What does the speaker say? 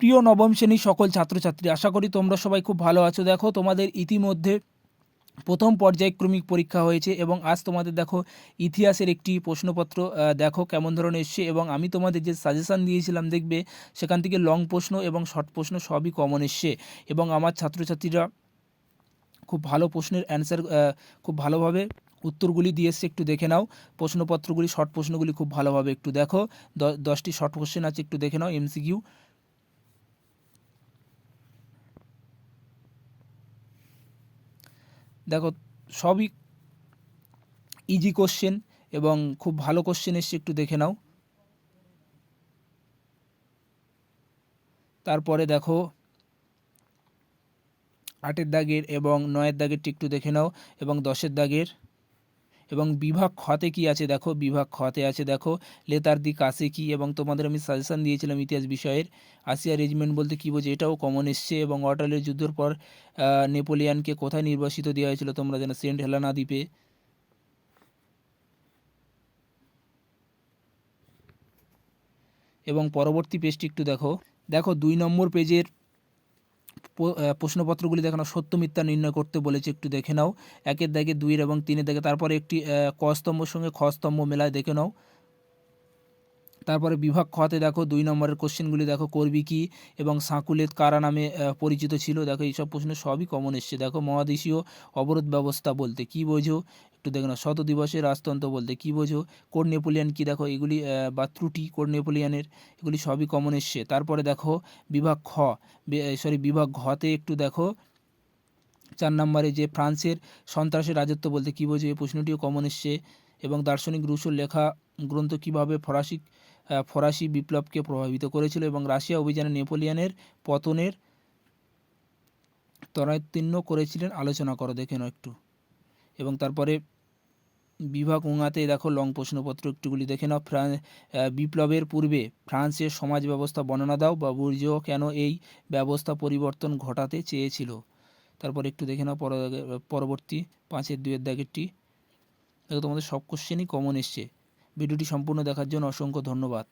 প্রিয় নবম শ্রেণীর সকল ছাত্রছাত্রী, আশা করি তোমরা সবাই খুব ভালো আছো। দেখো, তোমাদের ইতিমধ্যে প্রথম পর্যায়ক্রমিক পরীক্ষা হয়েছে এবং আজ তোমাদের দেখো ইতিহাসের একটি প্রশ্নপত্র দেখো কেমন ধরনের এসছে। এবং আমি তোমাদের যে সাজেশান দিয়েছিলাম দেখবে সেখান থেকে লং প্রশ্ন এবং শর্ট প্রশ্ন সবই কমন এসছে। এবং আমার ছাত্রছাত্রীরা খুব ভালো প্রশ্নের অ্যান্সার খুব ভালোভাবে উত্তরগুলি দিয়ে এসছে। একটু দেখে নাও প্রশ্নপত্রগুলি, শর্ট প্রশ্নগুলি খুব ভালোভাবে একটু দেখো। 10টি শর্ট কোশ্চেন আছে, একটু দেখে নাও এমসিকিউ। দেখো, সবই ইজি কোশ্চেন এবং খুব ভালো কোশ্চেন এসছে, একটু দেখে নাও। তারপরে দেখো 8-এর দাগের এবং 9-এর দাগেরটি একটু দেখে নাও এবং 10-এর দাগের। এবং বিভাগ খতে কি আছে দেখো, বিভাগ খতে আছে দেখো লেতার দি কাছে কি। এবং তোমাদের আমি সাজেশান দিয়েছিলাম ইতিহাস বিষয়ের আসিয়া রেজিমেন্ট বলতে কী বোঝে, এটাও কমন এসছে। এবং ওয়াটারলুর যুদ্ধের পর নেপোলিয়ানকে কোথায় নির্বাসিত দেওয়া হয়েছিল, তোমরা জানো সেন্ট হেলেনা দ্বীপে। এবং পরবর্তী পেজটি একটু দেখো। দেখো 2 নম্বর পেজের প্রশ্নপত্রগুলি দেখো না, সত্য মিথ্যা নির্ণয় করতে বলেছে, একটু দেখে নাও। 1-এর দাগে, 2-এর এবং 3-এর দাগে। তারপরে একটি ক স্তম্ভর সঙ্গে খ স্তম্ভ মেলায়, দেখে নাও। তারপরে বিভাগ খতে দেখো 2 নম্বরের কোশ্চেনগুলি দেখো, করবি কি এবং সাঁকুলেত কারা নামে পরিচিত ছিল। দেখো এইসব প্রশ্ন সবই কমন এসছে। দেখো মহাদেশীয় অবরোধ ব্যবস্থা বলতে কী বোঝো, একটু দেখো না। শত দিবসের রাজতন্ত্র বলতে কী বোঝো, কোড নেপোলিয়ান কি, দেখো এগুলি বা ত্রুটি কোড নেপোলিয়ানের, এগুলি সবই কমন এসছে। তারপরে দেখো বিভাগ বিভাগ ঘতে একটু দেখো 4 নম্বরে যে ফ্রান্সের সন্ত্রাসের রাজত্ব বলতে কী বোঝো, এই প্রশ্নটিও কমন এসছে। এবং দার্শনিক রুশোর লেখা গ্রন্থ কীভাবে ফরাসি বিপ্লবকে প্রভাবিত করেছিল। এবং রাশিয়া অভিযানে নেপোলিয়ানের পতনের ত্বরান্বিত করেছিলেন, আলোচনা করো, দেখে নাও একটু। এবং তারপরে বিভাগ উঙাতে দেখো লং প্রশ্নপত্র একটুগুলি দেখে নাও। বিপ্লবের পূর্বে ফ্রান্সের সমাজ ব্যবস্থা বর্ণনা দাও, বা বুর্জো কেন এই ব্যবস্থা পরিবর্তন ঘটাতে চেয়েছিল। তারপর একটু দেখে নাও পরবর্তী 5-এর 2-এর দাগেরটি। দেখো তোমাদের সব কোশ্চেনই কমন এসছে। ভিডিওটি সম্পূর্ণ দেখার জন্য অসংখ্য ধন্যবাদ।